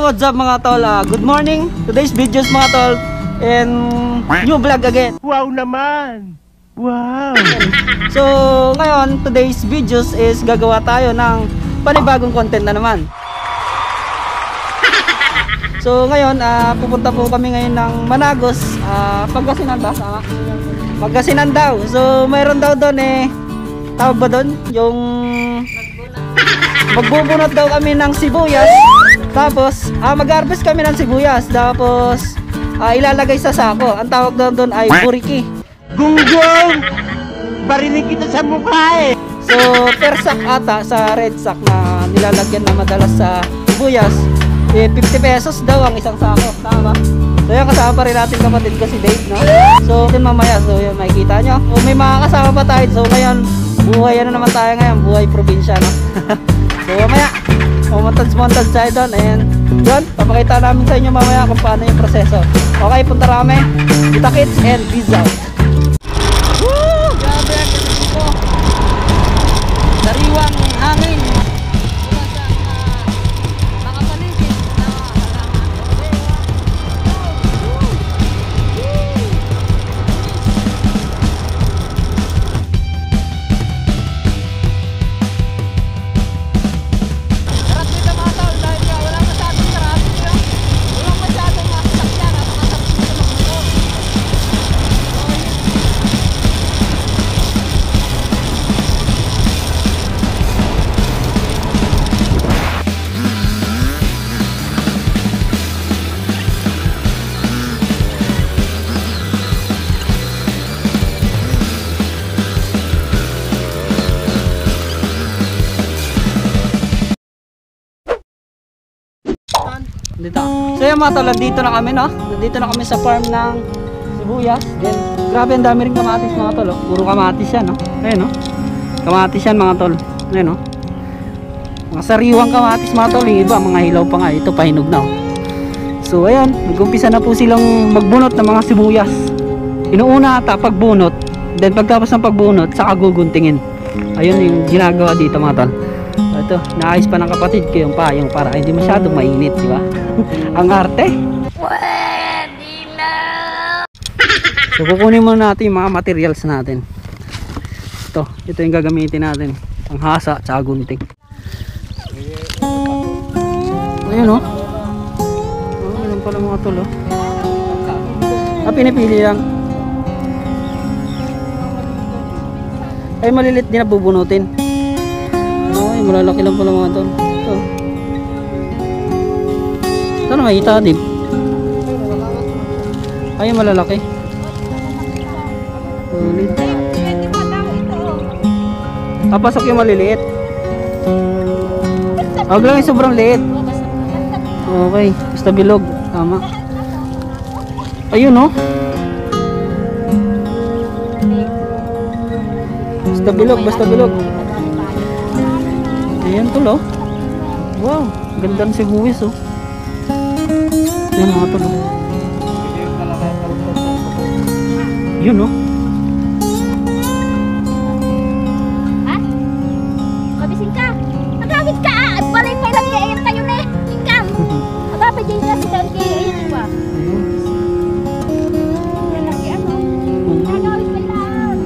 what's up mga tol? Good morning. Today's videos mga tol. And new vlog again. Wow naman! Wow! So ngayon, today's videos is gagawa tayo ng panibagong content na naman. So ngayon, pupunta po kami ngayon ng Managos, Pangasinan ba? Tama? Pangasinan daw. So mayroon daw doon tawag ba doon? Yung magbubunot daw kami ng sibuyas. Tapos mag-harvest kami ng sibuyas. Tapos ilalagay sa sako. Ang tawag doon ay buriki. Gunggong! Barinig kita sa mukha eh! So per sack ata sa red sack na nilalagyan na madalas sa sibuyas, 50 pesos daw ang isang sako. Tama ba? So yan, kasama pa rin natin kapatid ko si Dave, no? So yun mamaya, so yun makikita nyo. O may mga kasama pa tayo. So ngayon, buhay ano naman tayo ngayon, buhay probinsya, no? So mamaya, montage tayo doon. And doon, papakita namin sa inyo mamaya kung paano yung proseso. Okay, punta kami. Kita kids and peace out. Woo! Grabe ang galing ko. Sariwang hangin. Dito. So yan mga tol, dito na kami, no? Nandito na kami sa farm ng sibuyas. Then, grabe ang dami rin kamatis mga tol, oh. Puro kamatis yan, no? Ayun, no? Kamatis yan mga tol. Ayun, no? Mga sariwang kamatis mga tol. Yung iba, mga hilaw pa nga. Ito, pahinog na, oh. So, ayan. Nag-umpisa na po silang magbunot ng mga sibuyas. Inuuna ata pagbunot. Then, pagtapos ng pagbunot, saka guguntingin. Ayun yung ginagawa dito mga tol. Ito, naayos pa ng kapatid ko yung payong para hindi masyadong mainit, di ba? Ang arte. Pwede na. So kukunin muna natin yung mga materials natin. Ito yung gagamitin natin. Ang hasa, tsaka gunting. Ayun oh. Ayun pala mga tol oh. Pinipili lang. Ay malilit din na bubunutin. Ay, malalaki lang pala mga tol. Ito. Ito na may itadib. Ay, malalaki. Ulit. Papasok yung maliliit. Huwag lang yung sobrang liit. Okay, basta bilog. Tama. Ayun no. Basta bilog, basta bilog. Ayan tol oh. Wow, ganda ng sibuyas oh. Ayan mga tol oh. Yun oh. Ha? Mabising ka? Magawit ka! Balay pa lang iayin tayo na eh! Tingkang! Agapay dyan na si Dan kayo iayin ba? Yan lagi ano? Agawit pa lang!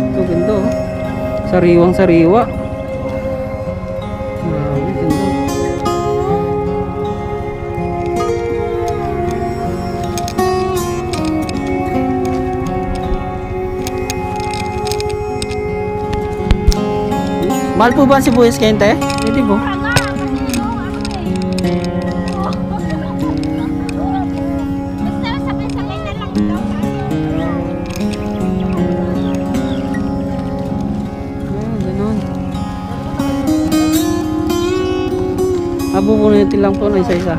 Ito ganda oh. Sariwang sariwa. Grabe ganda. Mahal po ba ang sibuyas kayo te? Hindi po. Bubunutin lang po na isa-isa.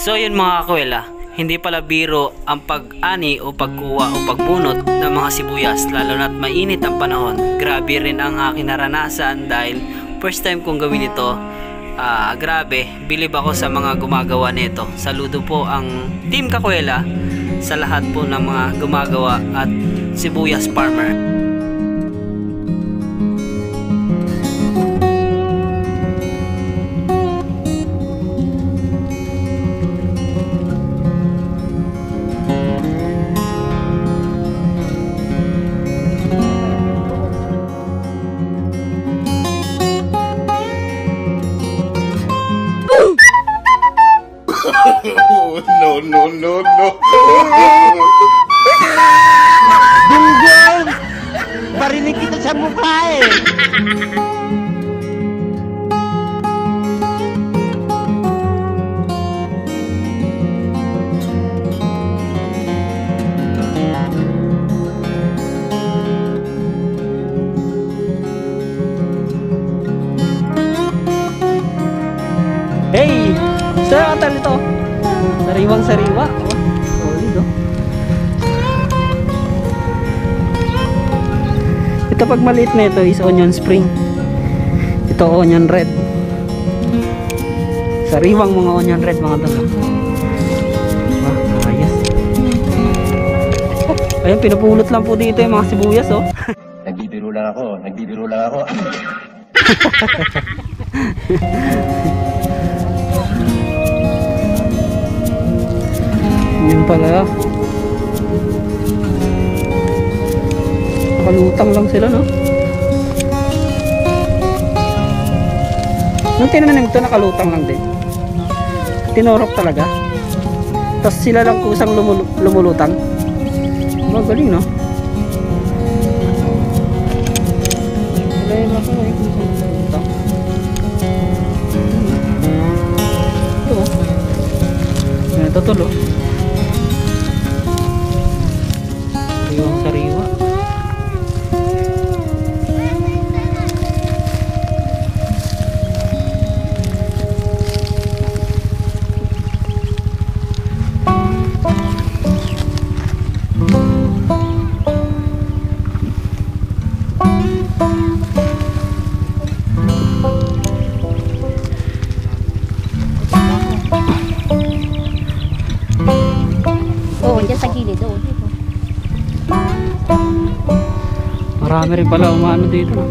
So yun mga kakwela, hindi pala biro ang pag-ani o pagkuha o pagbunot ng mga sibuyas, lalo na't mainit ang panahon. Grabe rin ang aking naranasan dahil first time kong gawin ito. Grabe, bilib ako sa mga gumagawa nito. Saludo po ang Team Kakwela sa lahat po ng mga gumagawa at sibuyas farmer. No. Gunggong! Barinig kita sa mukha eh! Hey! Sir, atal ito. Sariwang sariwa. Solid oh. Ito pag maliit na ito is onion spring. Ito onion red. Sariwang mga onion red mga tol. Ayos. Ayun, pinupulot lang po dito yung mga sibuyas oh. Nagbibiro lang ako. Yun pala. Nakalutang lang sila no. Nung tinanim ito nakalutang lang din. Tinorok talaga. Tapos sila lang kusang lumulutang. Magaling no. Sila yung ako yung kusang lumulutang. Ito oh. Ito tulo. Sariwa. Oo, dyan sa gilid. Oo, dito. Marami rin pala umano dito no?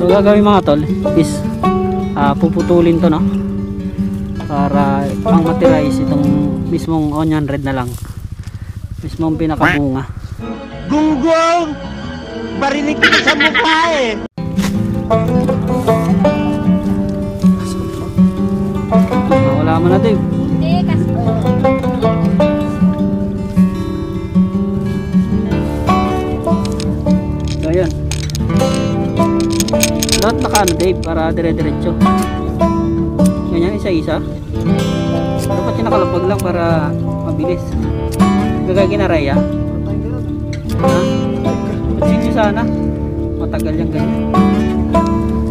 So gagawin mga tol is puputulin to no, para ang matira is itong mismong onion red na lang, mismong pinakabunga. Gunggong! Barinig kita sa mukha eh! Wala mo na Dave. Hindi, kasi... So yun, lahat nakaano Dave para dire-diretso. Ganyan isa-isa. Dapat yung nakalapag lang para mabilis. Gagawin kinaray ha. Magsisi sana. Matagal yung ganyan.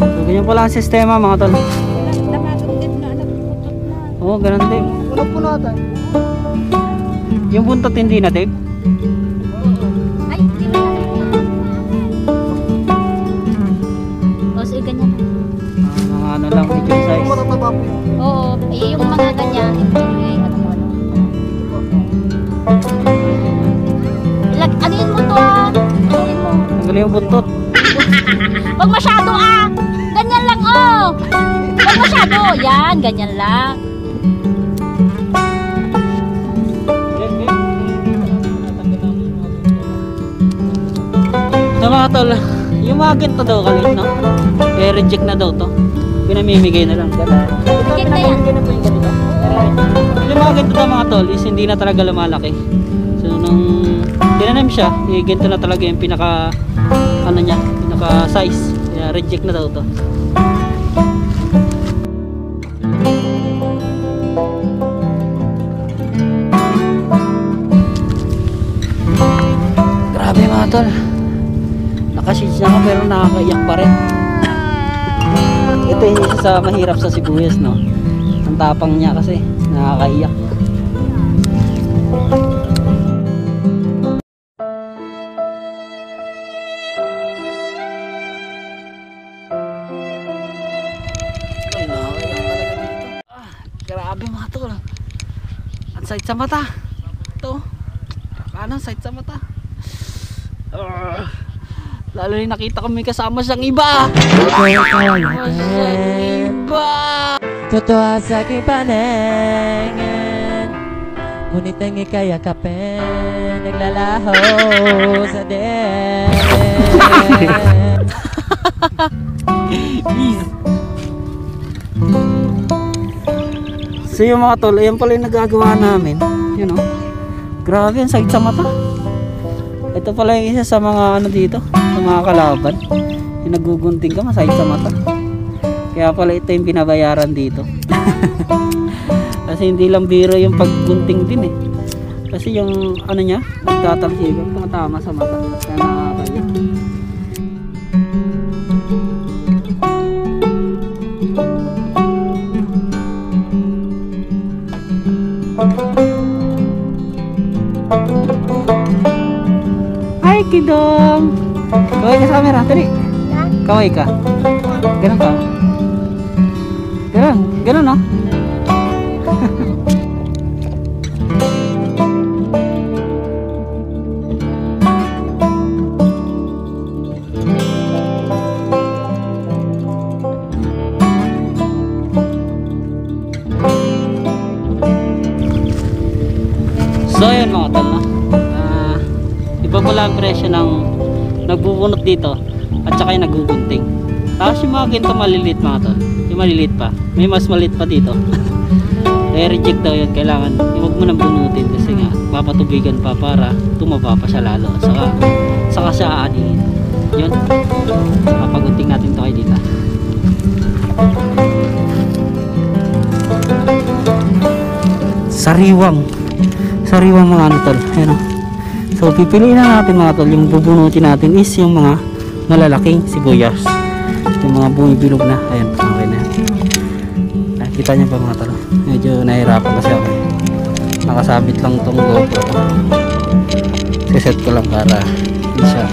So ganyan pala ang sistema mga tol. Oo, ganun Dave. Wala po natin. Yung buntot hindi na Dave. Ay, hindi na. O, sige, ganyan lang. Mga ano lang, medium size. Oo, yung mga ganyan. Anuin mo to ah. Anuin mo. Tanggalin yung buntot. Wag masyado ah. Ganyan lang oh. Wag masyado. Yan, ganyan lang. So mga tol, yung mga ganito daw kalit no? I-reject na daw to. Pinamimigay na lang. Reject na yan. Yung mga ganito daw mga tol is hindi na talaga lumalaki. So nung tinanim siya, ganito na talaga yung pinaka ano niya, pinaka size. Kaya reject na daw to. Grabe mga tol. nakakasits na ka pero nakakaiyak pa rin. Ito yung isa sa mahirap sa sibuyas, no? Ang tapang niya kasi, nakakaiyak. Ay, nakakaiyak talaga dito. Grabe mga tol. Ang sakit sa mata. Ito. Kanan, sakit sa mata. Lalo yung nakita ko may kasama siyang iba. Totoo sa aking paningin, ngunit ang ika'y yakapin, naglalaho sa din. So yung mga tol, ayan pala yung nagagawa namin. Yun o. Grabe, ang sakit sa mata. Ito pala yung isa sa mga ano dito, sa mga kalaban. Yung nagugunting ka, masakit sa mata. Kaya pala ito yung binabayaran dito. Kasi hindi lang biro yung paggunting din eh. Kasi yung ano niya, nagtatalsigan, tumatama sa mata. Kaya nakakaya. Hi Kidong! Kaway ka sa camera, tali. Kaway ka. Ganun ka. Ganun no? So yun mga tol, no? Iba pala ang presyo ng nagbubunot dito at saka yung nagugunting. Tapos yung mga ganito maliliit mga tol, yung maliliit pa, may mas maliit pa dito. Kaya reject daw yun, kailangan huwag mo nang bunutin kasi nga papatubigan pa para tumaba pa siya lalo. Saka siya aanihin. Yun, papagunting natin ito kay dito. Sariwang mga ano tol, ayan o. So pipiliin na natin mga tol, yung bubunutin natin is yung mga malalaking sibuyas, yung mga bumibilog na. Ayan, okay na. Nakita niyo ba mga tol? Medyo nahirapan kasi ako. Nakasabit lang tong GoPro. Siset ko lang para hindi siya.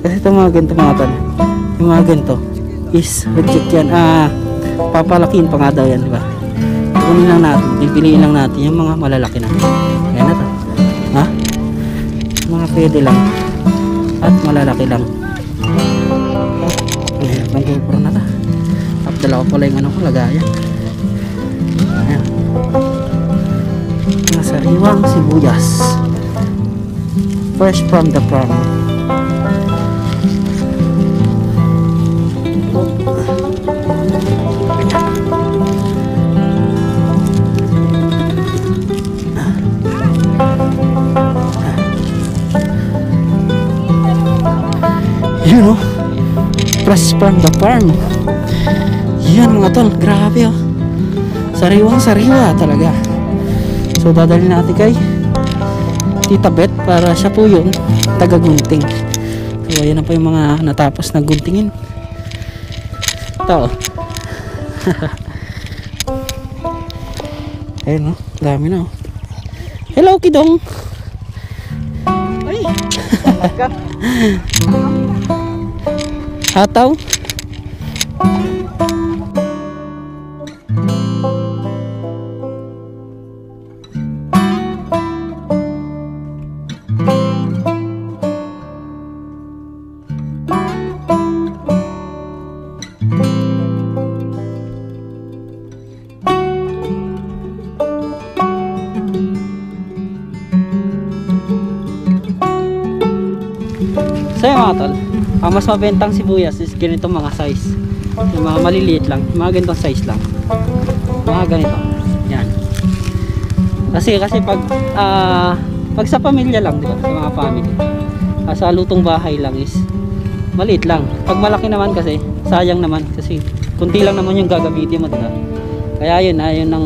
Kasi ito mga ganito mga tol, yung mga ganito is reject yan. Papalakihin pa nga daw yan, diba? Kunin lang natin, pipiliin lang natin yung mga malalaki na. Ayan na to, ha? Mga pwede lang at malalaki lang. Ayan, ang GoPro na to. At dalawa pala yung ano ko, lagayan. Ayan, mga sariwang sibuyas, fresh from the farm. Yun o, fresh from the farm. Yan mga tol, grabe o. Sariwang sariwa talaga. So dadalhin natin kay Tita Beth para siya po yung taga-gunting. So ayan na po yung mga natapos na guntingin. Ito o. Ayun o, dami na o. Hello Kidong. Ay. Hataw. So yung mga tol, ang mas mabentang sibuyas is ganito mga size. Yung mga maliliit lang, yung mga ganitong size lang. Mga ganito. Yan. Kasi pag sa pamilya lang, di ba? Sa mga family. Sa lutong bahay lang is maliit lang. Pag malaki naman kasi, sayang naman kasi kunti lang naman yung gagamitin mo, diba? Kaya yun, ayun ang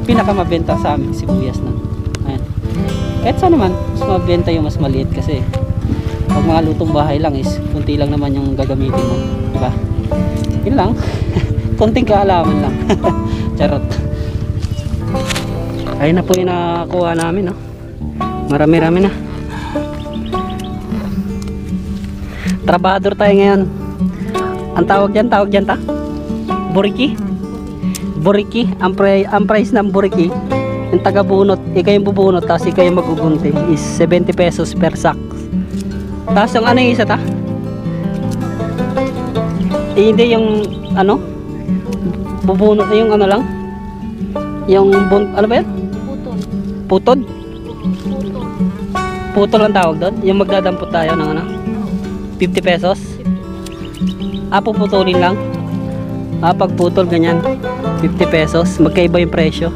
pinakamabenta sa amin, sibuyas na. Ayan. Kahit saan naman, mas mabenta yung mas maliit kasi pag mga lutong bahay lang is kunti lang naman yung gagamitin mo, diba? Yun lang. Konting kaalaman lang. Charot. Ayun na po yung nakakuha namin, no? Marami-rami na. Trabador tayo ngayon. Ang tawag dyan ta? Buriki? Buriki. Ang price ng buriki, yung taga-bunot, ikaw yung bubunot, tapos ikaw yung magugunting, is 70 pesos per sack. Tapos yung ano yung isa ta? Hindi yung ano? Bubunot, yung ano lang? Yung ano ba yan? Putol. Putod? Putol. Putol ang tawag doon? Yung magdadampot tayo ng ano? 50 pesos? Puputulin lang? Pag putol ganyan 50 pesos, magkaiba yung presyo.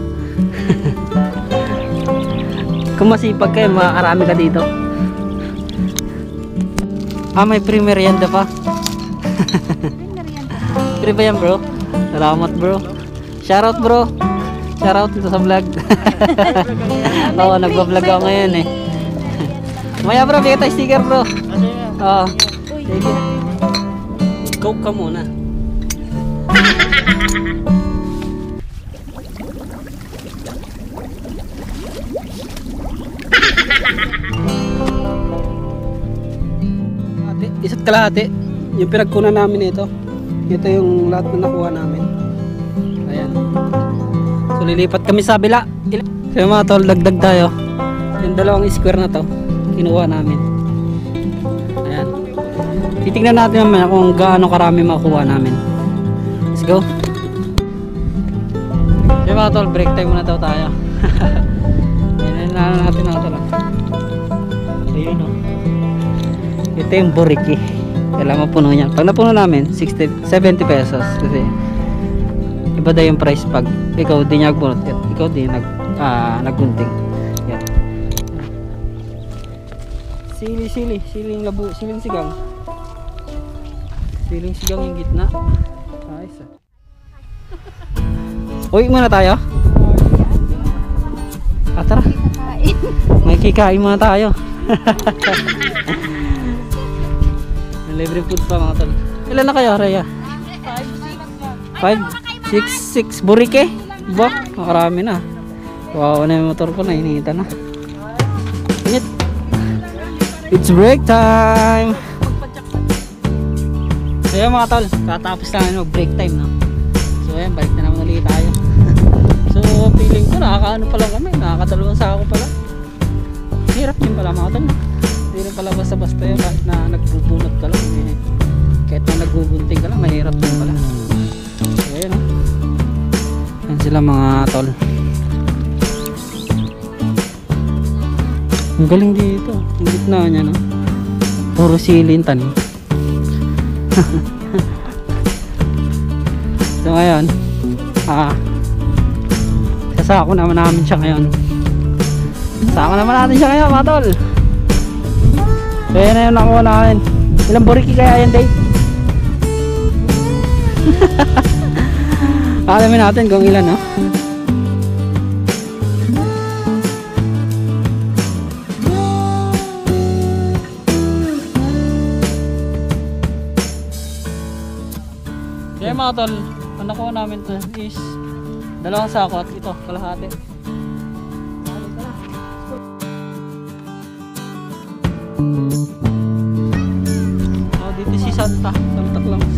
Kung masipag kayo, makakarami ka dito. May pre-merienda pa. Pre ba yan, bro? Salamat, bro. Shoutout, bro. Shoutout dito sa vlog. Oo, nagpa-vlog ako ngayon eh. Maya, bro, bigyan tayo sticker, bro. Oo. Sige. Coke ka muna. Isa't kalahati yung pinagkunan namin ito. Ito yung lahat na nakuha namin. Ayan. So lilipat kami sa kabila. So mga tol, dagdag tayo. Yung dalawang square na to kinuha namin. Ayan. Titignan natin naman kung gaano karami makuha namin. Let's go. So mga tol, break time muna daw tayo. Ayan na natin mga tol. Ayun o. Ito yung buriki. Kailangan mapuno niya. Pag napuno namin 70 pesos kasi iba daw yung price pag ikaw di niya nagbunot at ikaw di naggunting. Yan. Siling labo, siling sigang yung gitna. Ayos ah. Uwi muna tayo. Tara. May kikain muna tayo. Libre food pa mga tol. Ilan na kayo, Rhea? 5, 6 burike? Ba? Makarami na. Wow, na yung motor ko na. Hinihita na. Init. It's break time! So yun mga tol, katapos lang mag break time, no? So ayan, balik na naman ulit tayo. So feeling ko nakakaano pa lang kami, nakakadalawang sako pa lang. Hirap yun pala mga tol, no? Hindi rin pala basta-basta yun na nagbubunot ka lang eh. Kahit na nagbubunting ka lang, mahirap din pala. So ayan, no? Yan sila mga tol. Ang galing dito, ang gitna niya, no? Puro silin tanim. So ngayon, sasako naman namin siya ngayon. Sasako naman natin siya ngayon mga tol. So yan na yung nakuha namin. Ilang buriki kaya yan, Dave? Alamin natin kung ilan, no? Kaya mga tol, ang nakuha namin to is 2 sako at ito, kalahati. Dito si Santa Claus.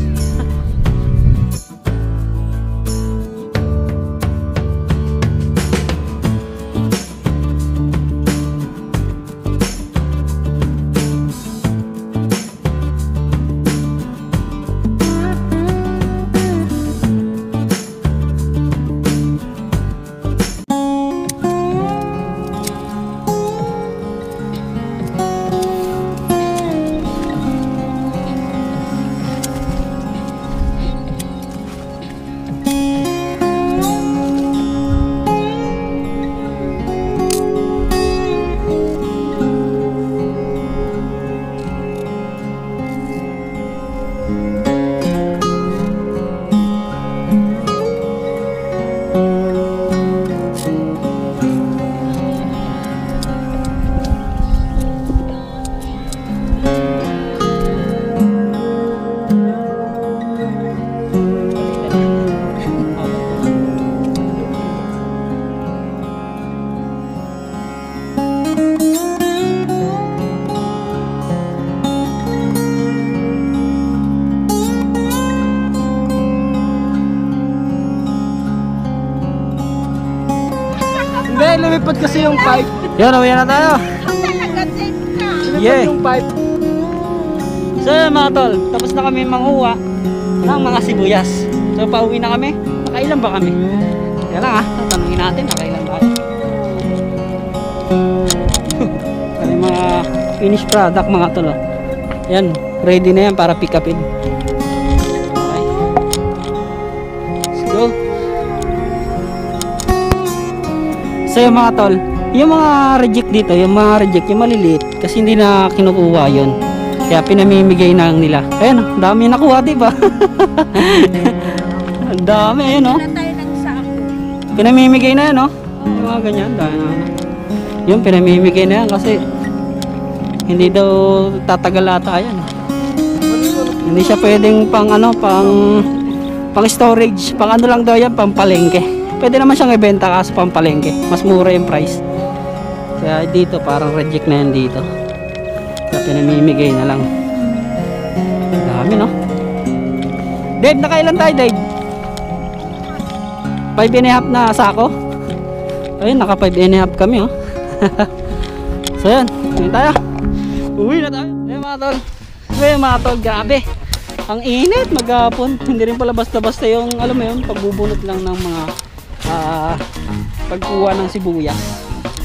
kasi yung pipe. Yan, uwi na tayo. Yeah. Yung pipe. So yun mga tol, tapos na kami manguha ng mga sibuyas. So pauwi na kami. Nakailan ba kami? Kaya lang tatanungin natin nakailan ba. Ano yung mga finished product mga tol. Yan, ready na yan para pick upin. Okay. Let's go. So yung mga tol, yung mga reject dito, yung maliliit kasi hindi na kinukuha yun. Kaya pinamimigay na lang nila. Ayan, ang dami nakuha, di ba? Ang dami, ayun, no? Pinamimigay na yan, no? Yung mga ganyan, dahil yung pinamimigay na yan kasi hindi daw tatagal ata yan. Hindi siya pwedeng pang storage, pang ano lang daw yan, pang palengke. Pwede naman siyang ibenta kasi pang palengke. Mas mura yung price. Kaya dito, parang reject na yan dito. Kaya pinamimigay na lang. Dami, no? Dave, nakailan tayo, Dave? 5.5 na sako. Ayun, naka 5.5 kami, oh. So yan, yun tayo. Uwi na tayo. Ayun mga tol. Ayun mga tol, grabe. Ang init maghapon. Hindi rin pala basta-basta yung, alam mo yun, pagbubunot lang ng mga pagkuha ng sibuyas.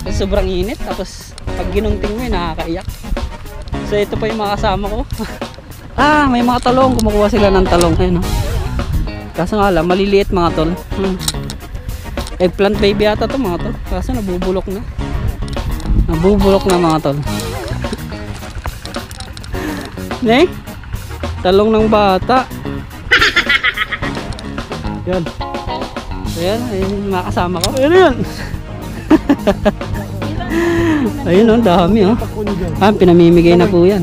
Kasi sobrang init. Tapos pag ginunting mo, nakakaiyak. So ito pa yung mga kasama ko. May mga talong. Kumukuha sila ng talong. Ayun, no? Kaso nga lang, maliliit mga tol. Eggplant baby ata to mga tol. Kaso nabubulok na. Nabubulok na mga tol. Ne? Talong ng bata. Yan. So yan, ayun yung mga kasama ko. Ayun yun. Ayun, ang dami, oh. Pinamimigay na po yan.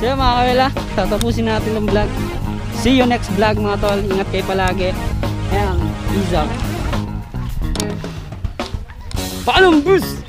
So yan mga kawela, tatapusin natin ang vlog. See you next vlog mga tol. Ingat kayo palagi. Ayan, peace out. Paalam, boss!